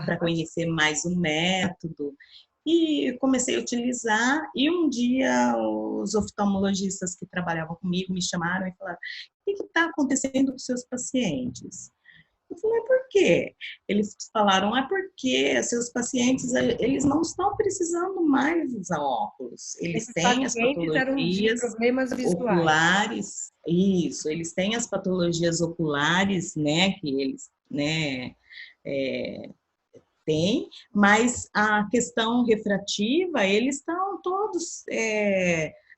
para conhecer mais o método. E comecei a utilizar, e um dia os oftalmologistas que trabalhavam comigo me chamaram e falaram: o que está acontecendo com os seus pacientes? Eu falei: por quê? Eles falaram: porque seus pacientes, eles não estão precisando mais usar óculos. Eles Esses têm as pacientes eram de patologias problemas visuais. oculares, isso, eles têm as patologias oculares, né, que eles, né, é, têm, mas a questão refrativa, eles estão todos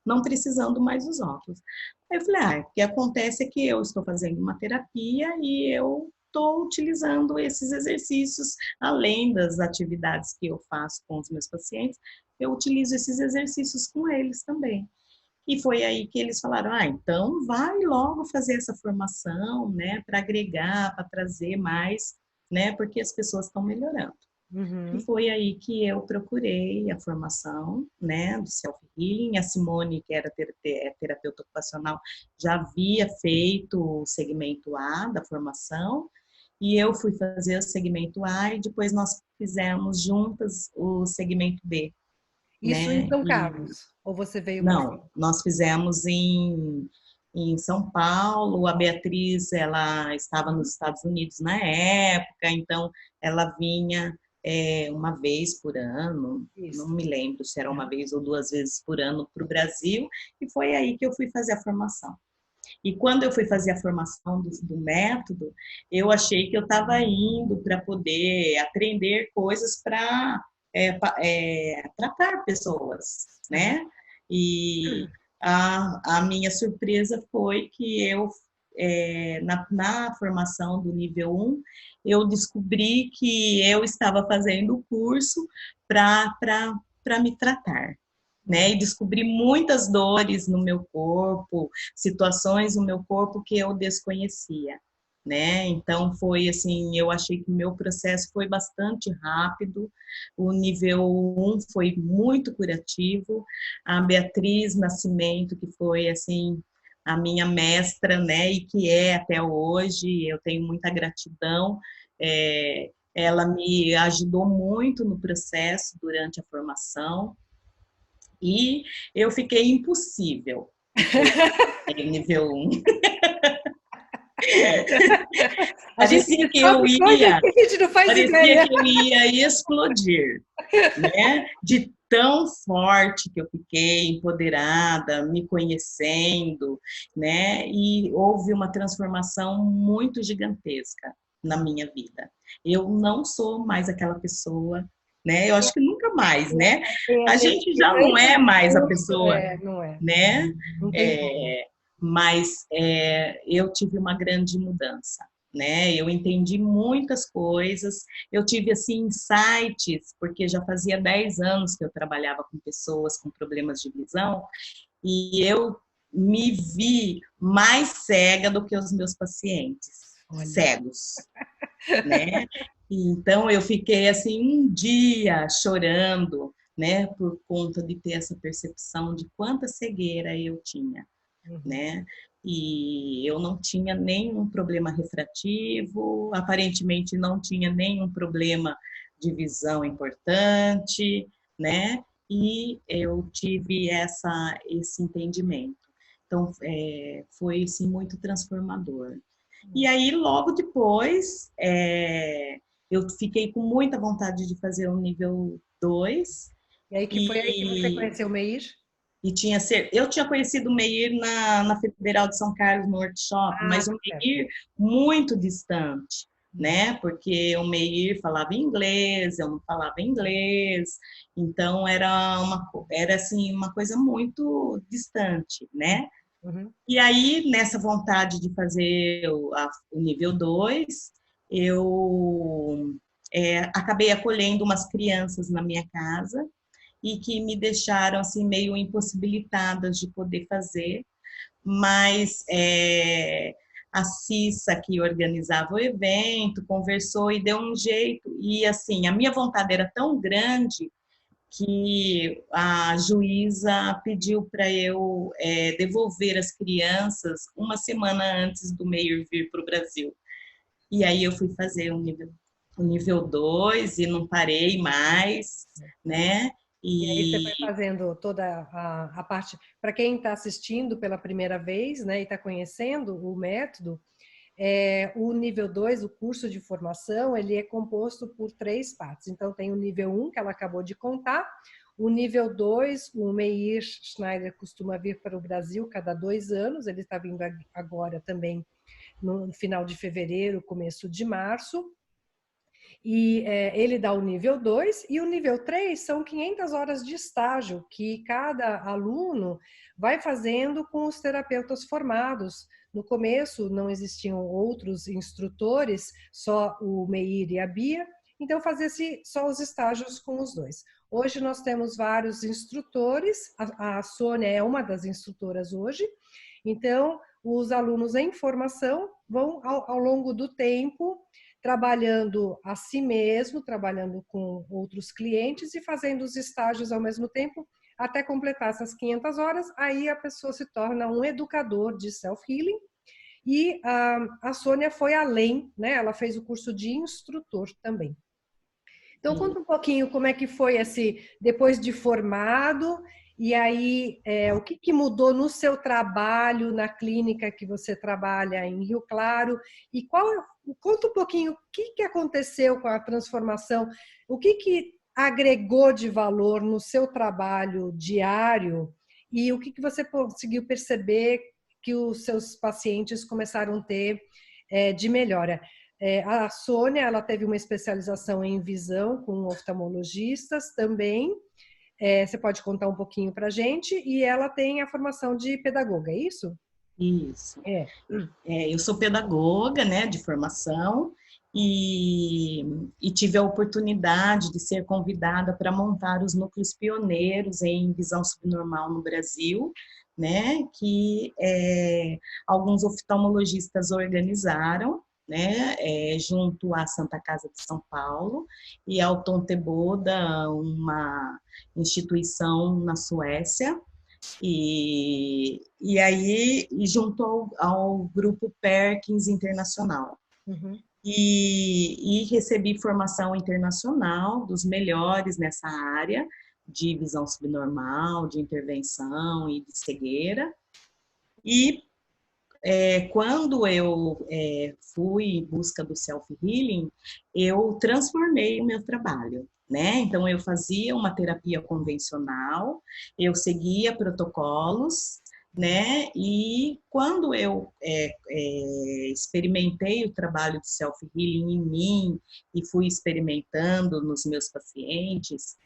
não precisando mais dos óculos. Aí eu falei: o que acontece é que eu estou fazendo uma terapia e eu estou utilizando esses exercícios, além das atividades que eu faço com os meus pacientes, eu utilizo esses exercícios com eles também. E foi aí que eles falaram: então vai logo fazer essa formação, né, para agregar, para trazer mais, né, porque as pessoas estão melhorando. E Uhum. foi aí que eu procurei a formação, né, do self-healing. A Simone, que era terapeuta ocupacional, já havia feito o segmento A da formação, e eu fui fazer o segmento A e depois nós fizemos juntas o segmento B, Isso em né? São E Carlos? Ou você veio para cá? não, nós fizemos em São Paulo. A Beatriz, ela estava nos Estados Unidos na época, então ela vinha uma vez por ano, não Isso. me lembro se era uma vez ou duas vezes por ano para o Brasil, e foi aí que eu fui fazer a formação. E quando eu fui fazer a formação do método, eu achei que eu estava indo para poder aprender coisas para tratar pessoas, Aham. né? E a minha surpresa foi que eu, na formação do nível 1, eu descobri que eu estava fazendo o curso para me tratar, né? E descobri muitas dores no meu corpo, situações no meu corpo que eu desconhecia, né? Então foi assim, eu achei que o meu processo foi bastante rápido. O nível 1 foi muito curativo. A Beatriz Nascimento, que foi assim a minha mestra, né, e que é até hoje, eu tenho muita gratidão. Ela me ajudou muito no processo durante a formação. E eu fiquei impossível depois que eu passei nível 1. A gente Parecia que eu descobre coisas ia, que a gente não faz parecia ideia. que eu ia explodir, né? De tão forte que eu fiquei, empoderada, me conhecendo, né? E houve uma transformação muito gigantesca na minha vida. Eu não sou mais aquela pessoa, né? Eu acho que nunca mais, né? A gente já não Antes é do mais a curso, pessoa, não é. né? Não tem como. É, mas eu tive uma grande mudança, né? Eu entendi muitas coisas, eu tive assim insights, porque já fazia 10 anos que eu trabalhava com pessoas com problemas de visão, e eu me vi mais cega do que os meus pacientes, Olha. cegos, né? Então eu fiquei assim um dia chorando, né, por conta de ter essa percepção de quanta cegueira eu tinha, Uhum. né? E eu não tinha nenhum problema refrativo, aparentemente não tinha nenhum problema de visão importante, né? E eu tive esse entendimento. Então, foi assim, muito transformador. E aí, logo depois, eu fiquei com muita vontade de fazer o nível 2 E aí que foi aí que você e, conheceu o Meir? eu tinha conhecido o Meir na Federal de São Carlos, no workshop, Ah, mas o tá certo. Meir muito distante, Uhum. né? Porque o Meir falava inglês, eu não falava inglês, então era assim, uma coisa muito distante, né? Uhum. E aí, nessa vontade de fazer o nível 2, eu acabei acolhendo umas crianças na minha casa e que me deixaram assim meio impossibilitadas de poder fazer, mas a Cissa, que organizava o evento, conversou e deu um jeito, e assim, a minha vontade era tão grande que a juíza pediu para eu devolver as crianças uma semana antes do Meir vir para o Brasil. E aí eu fui fazer o nível. o nível 2 e não parei mais, né? E aí você E foi fazendo toda a parte. Para quem está assistindo pela primeira vez, né, e está conhecendo o método, o nível 2, o curso de formação, ele é composto por 3 partes. Então, tem o nível 1, que ela acabou de contar. O nível 2, o Meir Schneider costuma vir para o Brasil cada 2 anos. Ele está vindo agora também no final de fevereiro, começo de março. E ele dá o nível 2 e o nível 3 são 500 horas de estágio que cada aluno vai fazendo com os terapeutas formados. No começo não existiam outros instrutores, só o Meir e a Bia, então fazia-se só os estágios com os dois. Hoje nós temos vários instrutores, a Sônia é uma das instrutoras hoje, então os alunos em formação vão ao longo do tempo trabalhando a si mesmo, trabalhando com outros clientes e fazendo os estágios ao mesmo tempo, até completar essas 500 horas, aí a pessoa se torna um educador de self-healing. E a Sônia foi além, né? Ela fez o curso de instrutor também. Então, conta um pouquinho como é que foi depois de formado, e aí o que mudou no seu trabalho, na clínica que você trabalha em Rio Claro, e conta um pouquinho o que aconteceu com a transformação, o que agregou de valor no seu trabalho diário, e o que você conseguiu perceber que os seus pacientes começaram a ter de melhora. A Sônia, ela teve uma especialização em visão com oftalmologistas também. Você pode contar um pouquinho para a gente? E ela tem a formação de pedagoga, é isso? isso. É. Eu sou pedagoga, né, de formação, e tive a oportunidade de ser convidada para montar os núcleos pioneiros em visão subnormal no Brasil, né, que alguns oftalmologistas organizaram, né, junto à Santa Casa de São Paulo e ao Tom Teboda, uma instituição na Suécia, e aí junto ao grupo Perkins Internacional. Uhum. E recebi formação internacional dos melhores nessa área de visão subnormal, de intervenção e de cegueira. E quando eu fui em busca do self-healing, eu transformei o meu trabalho, né? Então, eu fazia uma terapia convencional, eu seguia protocolos, né? E quando eu experimentei o trabalho de self-healing em mim e fui experimentando nos meus pacientes,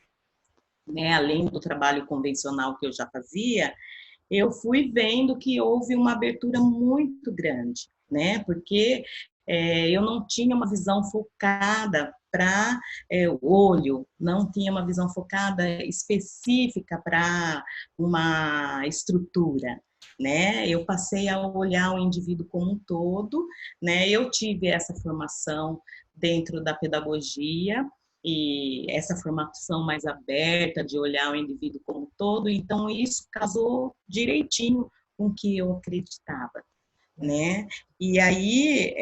né? Além do trabalho convencional que eu já fazia, eu fui vendo que houve uma abertura muito grande, né? Porque eu não tinha uma visão focada para o olho, não tinha uma visão focada específica para uma estrutura, né? Eu passei a olhar o indivíduo como um todo, né? Eu tive essa formação dentro da pedagogia, e essa formação mais aberta de olhar o indivíduo como um todo, então isso casou direitinho com o que eu acreditava, né? E aí,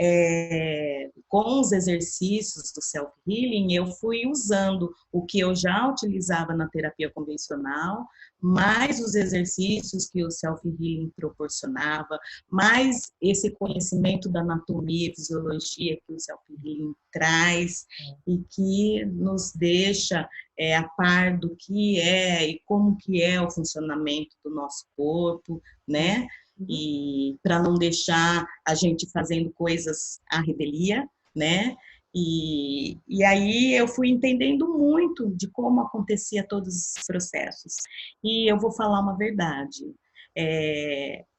com os exercícios do self-healing, eu fui usando o que eu já utilizava na terapia convencional, mais os exercícios que o self-healing proporcionava, mais esse conhecimento da anatomia e fisiologia que o self-healing traz e que nos deixa a par do que é e como que é o funcionamento do nosso corpo, né? E para não deixar a gente fazendo coisas à revelia, né? E aí eu fui entendendo muito de como acontecia todos esses processos. E eu vou falar uma verdade,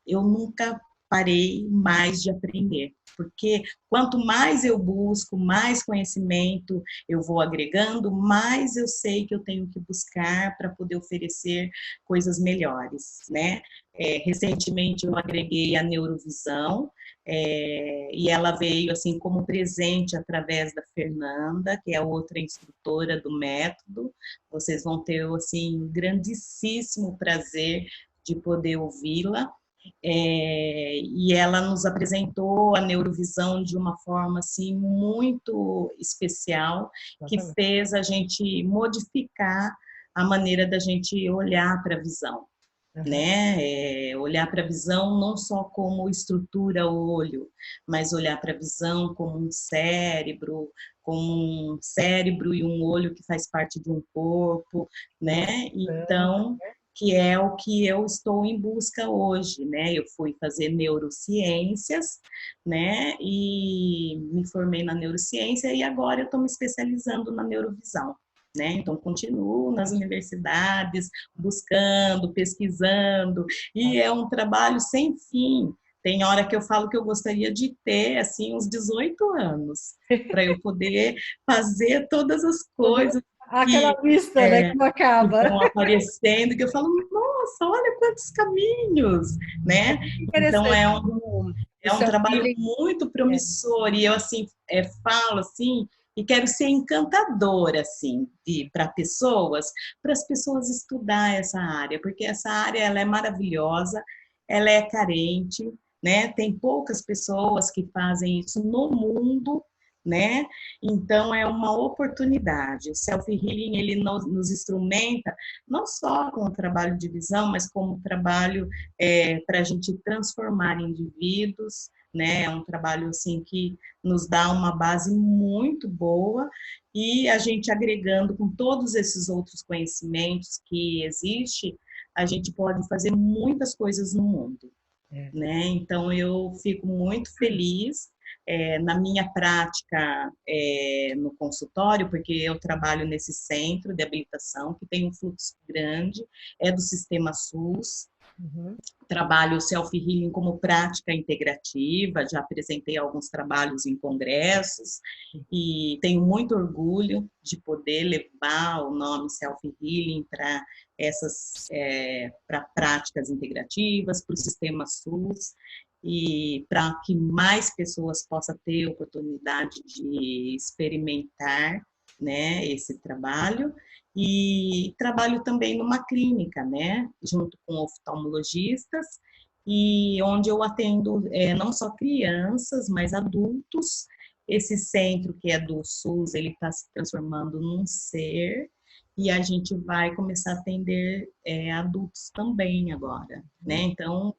eu nunca parei mais de aprender, porque quanto mais eu busco, mais conhecimento eu vou agregando, mais eu sei que eu tenho que buscar para poder oferecer coisas melhores, né? Recentemente eu agreguei a neurovisão, e ela veio assim como presente através da Fernanda, que é outra instrutora do método. Vocês vão ter assim um grandíssimo prazer de poder ouvi-la, E ela nos apresentou a neurovisão de uma forma assim muito especial, que fez a gente modificar a maneira da gente olhar para a visão. Né? Olhar para a visão não só como estrutura o olho, mas olhar para a visão como um cérebro e um olho que faz parte de um corpo, né? Então, que é o que eu estou em busca hoje, né? Eu fui fazer neurociências, né? E me formei na neurociência e agora eu estou me especializando na neurovisão. Né? Então, continuo nas universidades, buscando, pesquisando, e é um trabalho sem fim. Tem hora que eu falo que eu gostaria de ter, assim, uns 18 anos, para eu poder fazer todas as coisas aquela lista, né, que não acaba. Que vão aparecendo, que eu falo, nossa, olha quantos caminhos, né? Então, é um trabalho muito promissor, e eu, assim, falo, assim, e quero ser encantadora, assim, para as pessoas estudar essa área, porque essa área, ela é maravilhosa, ela é carente, né? Tem poucas pessoas que fazem isso no mundo, né? Então, é uma oportunidade. O self-healing, ele nos instrumenta, não só com o trabalho de visão, mas como trabalho para a gente transformar indivíduos, né? É um trabalho, assim, que nos dá uma base muito boa e a gente agregando com todos esses outros conhecimentos que existem, a gente pode fazer muitas coisas no mundo. Né? Então, eu fico muito feliz na minha prática no consultório, porque eu trabalho nesse centro de habilitação, que tem um fluxo grande, é do sistema SUS. Trabalho o self-healing como prática integrativa, já apresentei alguns trabalhos em congressos e tenho muito orgulho de poder levar o nome self-healing para para práticas integrativas, para o sistema SUS e para que mais pessoas possam ter oportunidade de experimentar, né, esse trabalho. E trabalho também numa clínica, né, junto com oftalmologistas, e onde eu atendo não só crianças, mas adultos. Esse centro que é do SUS, ele está se transformando num ser, e a gente vai começar a atender adultos também agora, né? Então,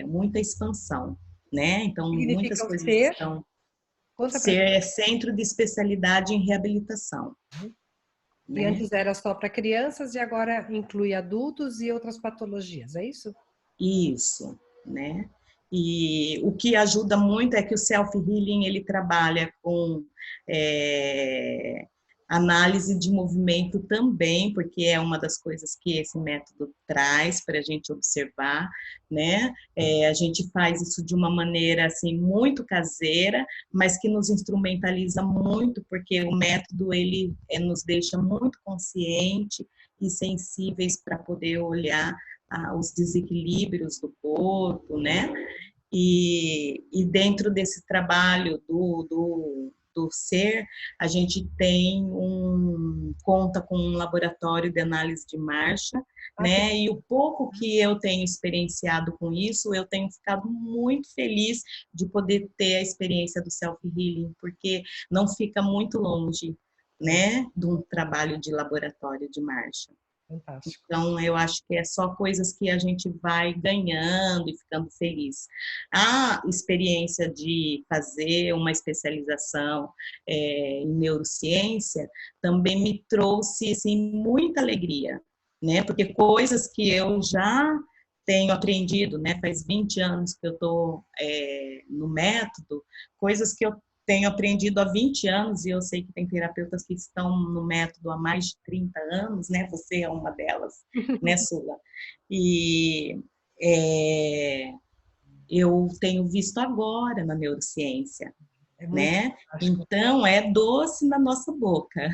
muita expansão, né? Então, muitas coisas estão... Ser é Centro de Especialidade em Reabilitação. E antes era só para crianças e agora inclui adultos e outras patologias, é isso? Isso, né? E o que ajuda muito é que o self-healing, ele trabalha com análise de movimento também, porque é uma das coisas que esse método traz para a gente observar, né? A gente faz isso de uma maneira, assim, muito caseira, mas que nos instrumentaliza muito, porque o método, ele nos deixa muito consciente e sensíveis para poder olhar os desequilíbrios do corpo, né? E dentro desse trabalho do ser, a gente conta com um laboratório de análise de marcha, né? E o pouco que eu tenho experienciado com isso, eu tenho ficado muito feliz de poder ter a experiência do self-healing, porque não fica muito longe, né, de um trabalho de laboratório de marcha. Fantástico. Então, eu acho que é só coisas que a gente vai ganhando e ficando feliz. A experiência de fazer uma especialização em neurociência também me trouxe assim, muita alegria, né? Porque coisas que eu já tenho aprendido, né? Faz 20 anos que eu estou no método, coisas que eu tenho aprendido há 20 anos, e eu sei que tem terapeutas que estão no método há mais de 30 anos, né? Você é uma delas, né, Sula? E eu tenho visto agora na neurociência, É muito né? fantástico. Então, é doce na nossa boca,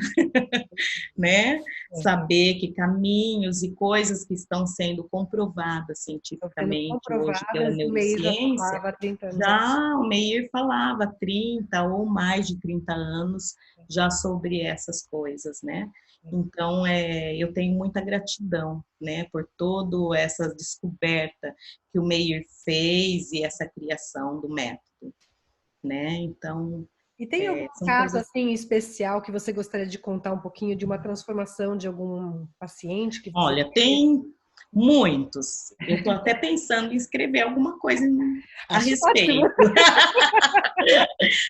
né? É. Saber que caminhos e coisas que estão sendo comprovadas Estão sendo cientificamente hoje pela comprovadas, o MEI já neurociência, falava há 30 anos atrás. já o Meir falava 30 ou mais de 30 anos já sobre essas coisas, né? Então, eu tenho muita gratidão, né, por toda essa descoberta que o Meir fez e essa criação do método, né? Então, E tem algum são caso coisas. assim especial que você gostaria de contar um pouquinho de uma transformação de algum paciente que você Olha, teve? tem muitos. Eu estou até pensando em escrever alguma coisa a Acho ótimo. respeito,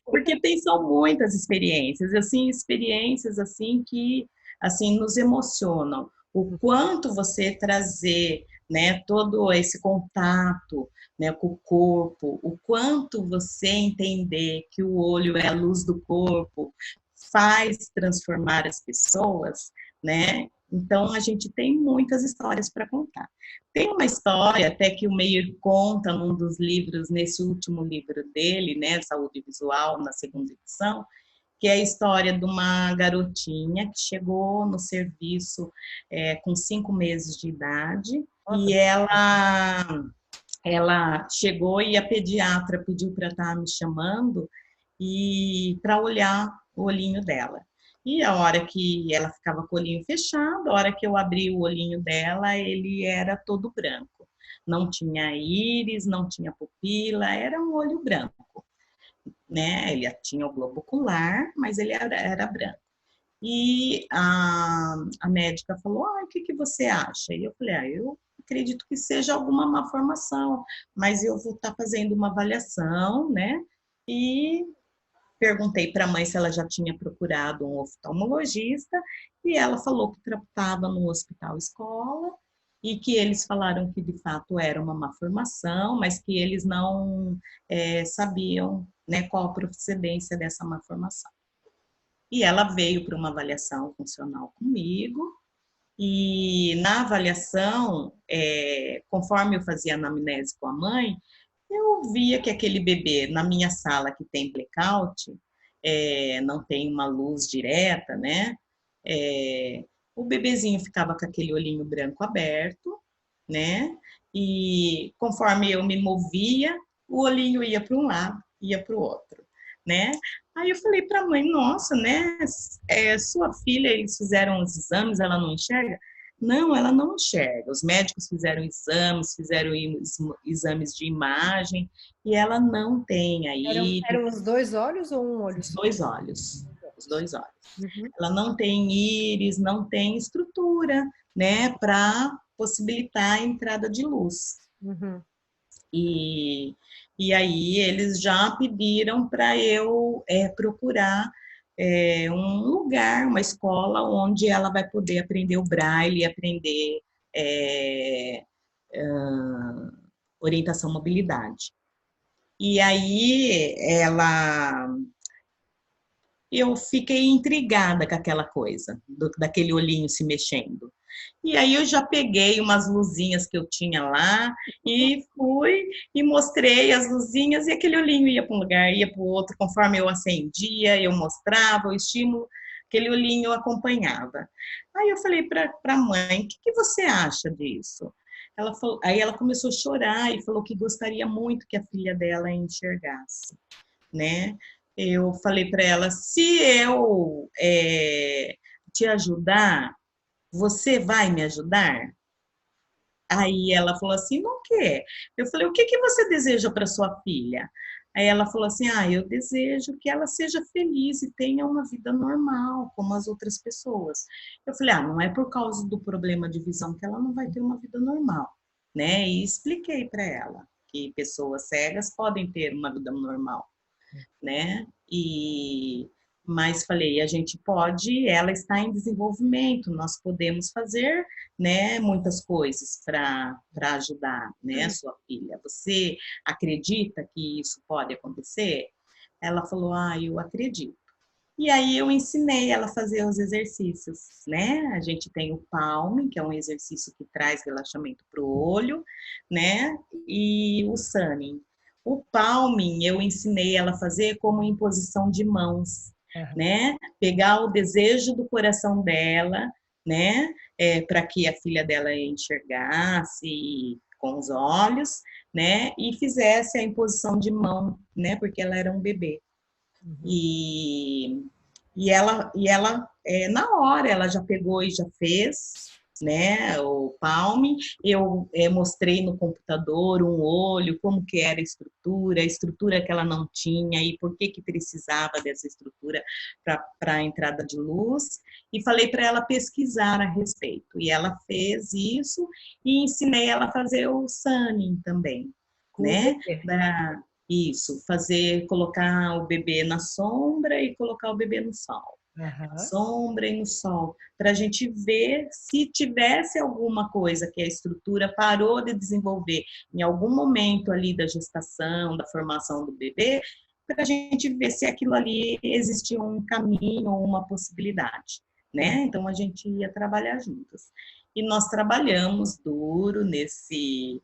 porque são muitas experiências, assim, experiências assim que assim nos emocionam. O quanto você trazer, né, todo esse contato, né, com o corpo, o quanto você entender que o olho é a luz do corpo, faz transformar as pessoas, né? Então a gente tem muitas histórias para contar. Tem uma história até que o Meir conta num dos livros, nesse último livro dele, né, Saúde Visual, na segunda edição, que é a história de uma garotinha que chegou no serviço com 5 meses de idade Nossa, e ela chegou e a pediatra pediu para estar me chamando e para olhar o olhinho dela. E a hora que ela ficava com o olhinho fechado, a hora que eu abri o olhinho dela, ele era todo branco. Não tinha íris, não tinha pupila, era um olho branco, né? Ele tinha o globo ocular, mas ele era branco. E a médica falou: o que você acha? E eu falei: eu acredito que seja alguma malformação, mas eu vou estar fazendo uma avaliação, né? E perguntei para a mãe se ela já tinha procurado um oftalmologista, e ela falou que tratava no hospital escola, e que eles falaram que de fato era uma malformação, mas que eles não sabiam, né, qual a procedência dessa malformação. E ela veio para uma avaliação funcional comigo, e na avaliação, conforme eu fazia anamnese com a mãe, eu via que aquele bebê, na minha sala que tem blackout, não tem uma luz direta, né? É, o bebezinho ficava com aquele olhinho branco aberto, né? E conforme eu me movia, o olhinho ia para um lado, ia para o outro, né? Aí eu falei para a mãe, nossa, né? Sua filha, eles fizeram os exames, ela não enxerga? Não, ela não enxerga. Os médicos fizeram exames, fizeram exames de imagem, e ela não tem eram os dois olhos ou um olho os só? dois olhos. Os dois olhos. Uhum, Ela não tem íris, não tem estrutura, né, para possibilitar a entrada de luz. uhum. E, e aí eles já pediram para eu procurar um lugar, uma escola onde ela vai poder aprender o braille, aprender é, orientação mobilidade. E aí eu fiquei intrigada com aquela coisa, daquele olhinho se mexendo. E aí eu já peguei umas luzinhas que eu tinha lá e fui e mostrei as luzinhas e aquele olhinho ia para um lugar, ia para o outro, conforme eu acendia, eu mostrava o estímulo, aquele olhinho eu acompanhava. Aí eu falei para a mãe, o que você acha disso? Aí ela começou a chorar e falou que gostaria muito que a filha dela enxergasse, né? Eu falei para ela, se eu te ajudar, você vai me ajudar? Aí ela falou assim, não quer. Eu falei, o que que você deseja para sua filha? Aí ela falou assim, eu desejo que ela seja feliz e tenha uma vida normal, como as outras pessoas. Eu falei, não é por causa do problema de visão que ela não vai ter uma vida normal, né? E expliquei para ela que pessoas cegas podem ter uma vida normal, né? Mas falei, a gente pode, ela está em desenvolvimento, nós podemos fazer, né, muitas coisas para ajudar, né, a sua filha. Você acredita que isso pode acontecer? Ela falou, eu acredito. E aí eu ensinei ela a fazer os exercícios, né? A gente tem o Palm, que é um exercício que traz relaxamento para o olho, né? E o Sunning. O palming eu ensinei ela a fazer como imposição de mãos, Aham. né? Pegar o desejo do coração dela, né? Para que a filha dela enxergasse com os olhos, né? E fizesse a imposição de mão, né? Porque ela era um bebê. Uhum. E, e ela na hora, ela já pegou e já fez, né, o palme. Eu mostrei no computador um olho, como que era a estrutura que ela não tinha e por que que precisava dessa estrutura para a entrada de luz. E falei para ela pesquisar a respeito. E ela fez isso e ensinei ela a fazer o sunning também, Com o né? bebê. Isso, fazer, colocar o bebê na sombra e colocar o bebê no sol. Aham. Sombra e no sol, para a gente ver se tivesse alguma coisa que a estrutura parou de desenvolver em algum momento ali da gestação, da formação do bebê, para a gente ver se aquilo ali existia um caminho ou uma possibilidade, né? Então a gente ia trabalhar juntas. E nós trabalhamos duro nesse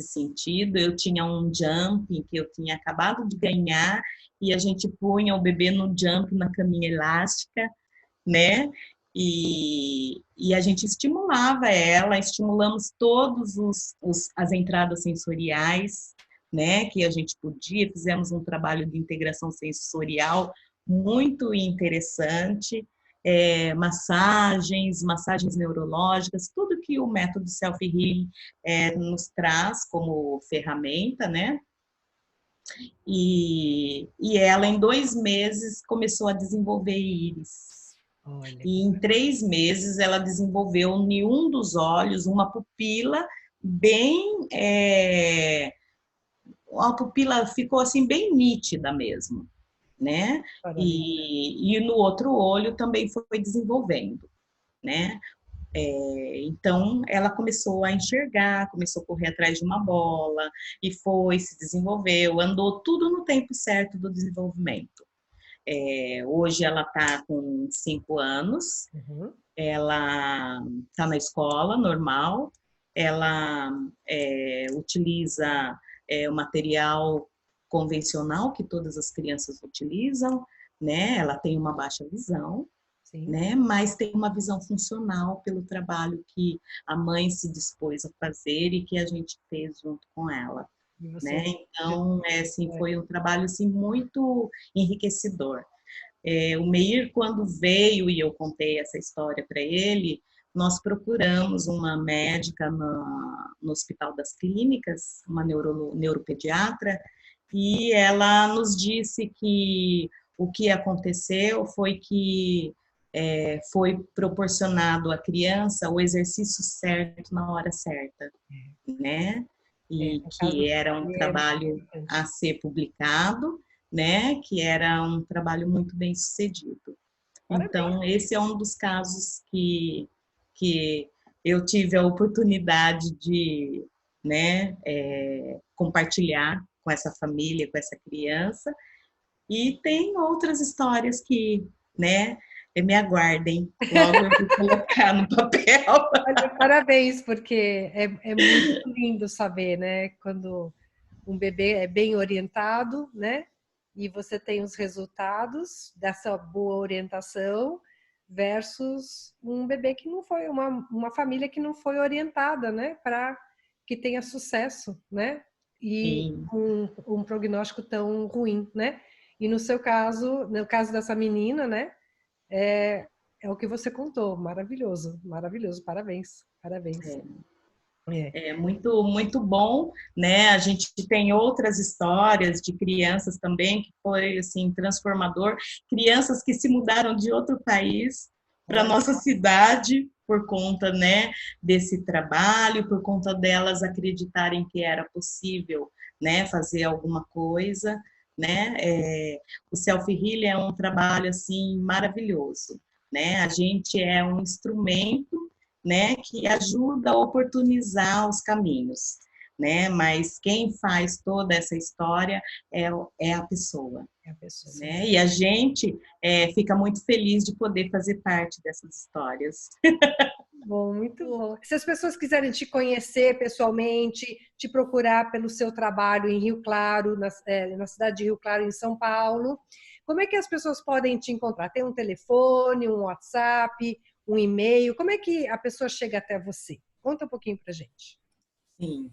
sentido. Eu tinha um jumping que eu tinha acabado de ganhar e a gente punha o bebê no jump na caminha elástica, né? E a gente estimulava ela, estimulamos todos as entradas sensoriais, né? Que a gente podia, fizemos um trabalho de integração sensorial muito interessante, massagens neurológicas, tudo que o método self-healing nos traz como ferramenta, né? E ela, em 2 meses, começou a desenvolver íris. Olha, E em 3 meses, ela desenvolveu em um dos olhos uma pupila bem. A pupila ficou assim, bem nítida mesmo, né? maravilha. E no outro olho também foi desenvolvendo, né? Então, ela começou a enxergar, começou a correr atrás de uma bola, e foi, se desenvolveu, andou tudo no tempo certo do desenvolvimento. Hoje ela está com 5 anos, Uhum. ela está na escola normal, ela utiliza o material convencional que todas as crianças utilizam, né? Ela tem uma baixa visão, Sim. né? Mas tem uma visão funcional pelo trabalho que a mãe se dispôs a fazer e que a gente fez junto com ela, E né? você. Então, assim, É. foi um trabalho assim muito enriquecedor. O Meir, quando veio e eu contei essa história para ele, nós procuramos uma médica no Hospital das Clínicas, uma neuropediatra, e ela nos disse que o que aconteceu foi que foi proporcionado à criança o exercício certo na hora certa, né? E No caso que era um dele é muito trabalho a importante. ser publicado, né? Que era um trabalho muito bem sucedido. Parabéns. Então, esse é um dos casos que eu tive a oportunidade de, né, compartilhar com essa família, com essa criança. E tem outras histórias que, né, me aguardem. Logo eu vou colocar no papel. Olha, parabéns, porque é muito lindo saber, né? Quando um bebê é bem orientado, né? E você tem os resultados dessa boa orientação versus um bebê que não foi, uma família que não foi orientada, né? Para que tenha sucesso, né? E Sim. um prognóstico tão ruim, né? E no seu caso, no caso dessa menina, né? É, é o que você contou, maravilhoso, maravilhoso, parabéns, parabéns. É. É muito, muito bom, né? A gente tem outras histórias de crianças também que foi assim transformador, crianças que se mudaram de outro país para Olha, nossa cidade por conta, né, desse trabalho, por conta delas acreditarem que era possível, né, fazer alguma coisa, né? O self-healing é um trabalho assim maravilhoso, né? A gente é um instrumento, né, que ajuda a oportunizar os caminhos. né? Mas quem faz toda essa história é a pessoa. É a pessoa. Né? E a gente fica muito feliz de poder fazer parte dessas histórias. Bom, muito bom. Se as pessoas quiserem te conhecer pessoalmente, te procurar pelo seu trabalho em Rio Claro, na cidade de Rio Claro, em São Paulo, como é que as pessoas podem te encontrar? Tem um telefone, um WhatsApp, um e-mail? Como é que a pessoa chega até você? Conta um pouquinho pra gente. Sim,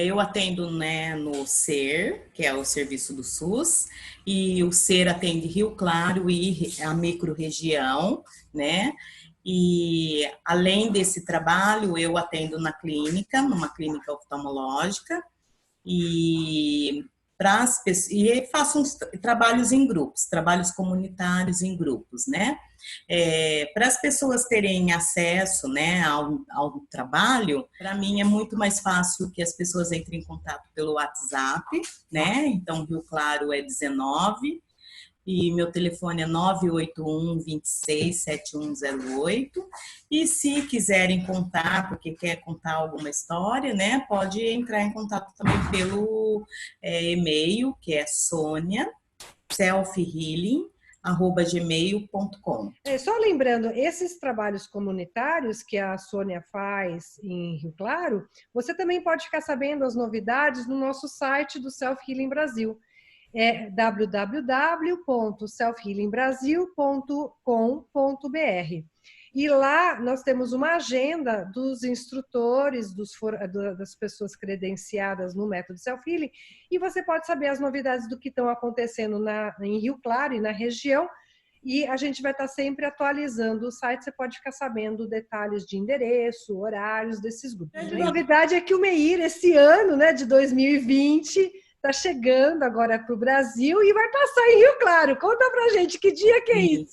eu atendo, né, no SER, que é o serviço do SUS, e o SER atende Rio Claro e a microrregião, né? E além desse trabalho, eu atendo na clínica, numa clínica oftalmológica, e e faço uns trabalhos em grupos, trabalhos comunitários em grupos, né? Para as pessoas terem acesso, né, ao trabalho, para mim é muito mais fácil que as pessoas entrem em contato pelo WhatsApp, né? Então, Rio Claro é 19 e meu telefone é 981 26 7108. E se quiserem contar, porque quer contar alguma história, né, pode entrar em contato também pelo e-mail, que é Sonia selfhealing@gmail.com. Só lembrando, esses trabalhos comunitários que a Sônia faz em Rio Claro, você também pode ficar sabendo as novidades no nosso site do Self Healing Brasil. É www.selfhealingbrasil.com.br. E lá nós temos uma agenda dos instrutores, das pessoas credenciadas no método Self-Healing, e você pode saber as novidades do que estão acontecendo em Rio Claro e na região, e a gente vai estar sempre atualizando o site, você pode ficar sabendo detalhes de endereço, horários desses grupos. A novidade é que o MEIR, esse ano, né, de 2020, está chegando agora para o Brasil e vai passar em Rio Claro. Conta pra gente, que dia que é isso?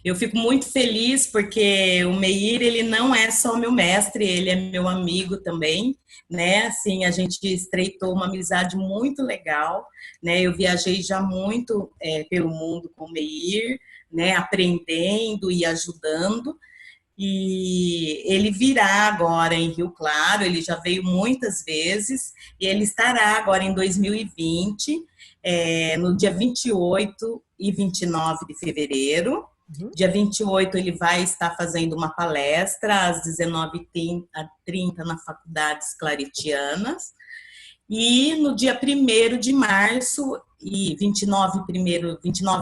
Eu fico muito feliz porque o Meir, ele não é só meu mestre, ele é meu amigo também, né? Assim, a gente estreitou uma amizade muito legal, né? Eu viajei já muito pelo mundo com o Meir, né? Aprendendo e ajudando. E ele virá agora em Rio Claro, ele já veio muitas vezes, e ele estará agora em 2020, no dia 28 e 29 de fevereiro. Dia 28 ele vai estar fazendo uma palestra às 19h30 na Faculdades Claretianas. E no dia 1º de março e 29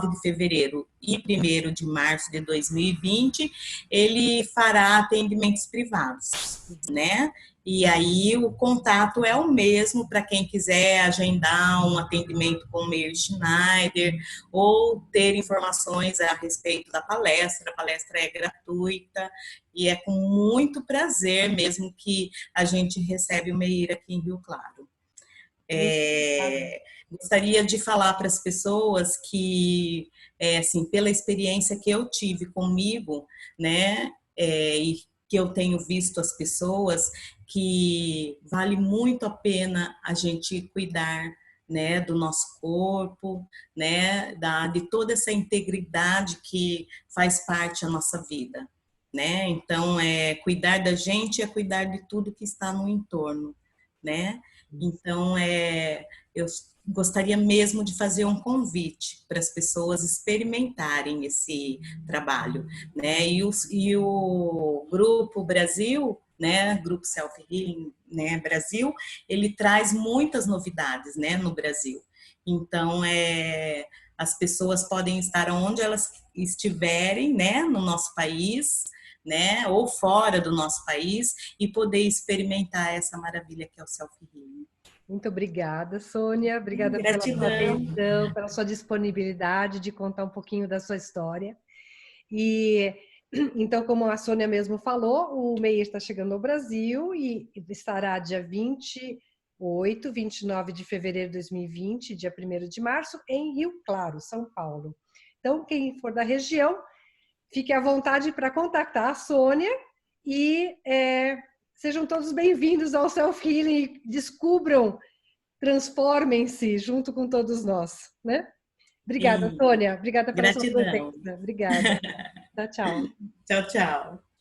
de fevereiro e 1º de março de 2020, ele fará atendimentos privados, né? E aí o contato é o mesmo para quem quiser agendar um atendimento com o Meir Schneider ou ter informações a respeito da palestra. A palestra é gratuita e é com muito prazer mesmo que a gente recebe o Meir aqui em Rio Claro. Gostaria de falar para as pessoas que, assim, pela experiência que eu tive comigo, né, e que eu tenho visto as pessoas, que vale muito a pena a gente cuidar, né, do nosso corpo, né, de toda essa integridade que faz parte da nossa vida, né? Então, cuidar da gente é cuidar de tudo que está no entorno, né? Então, eu gostaria mesmo de fazer um convite para as pessoas experimentarem esse trabalho, né? E o Grupo Brasil, né? Grupo Self Healing, né? Brasil, ele traz muitas novidades, né? No Brasil. Então, as pessoas podem estar onde elas estiverem, né? No nosso país, né, ou fora do nosso país, e poder experimentar essa maravilha que é o self-healing. Muito obrigada, Sônia. Obrigada Gratidão. pela sua atenção, pela sua disponibilidade de contar um pouquinho da sua história. E então, como a Sônia mesmo falou, o Meir está chegando ao Brasil e estará dia 28, 29 de fevereiro de 2020, dia 1º de março, em Rio Claro, São Paulo. Então, quem for da região, fique à vontade para contactar a Sônia e sejam todos bem-vindos ao Self Healing. Descubram, transformem-se junto com todos nós, né? Obrigada, Sônia. Obrigada pela sua presença. Obrigada. Tchau, tchau. Tchau, tchau.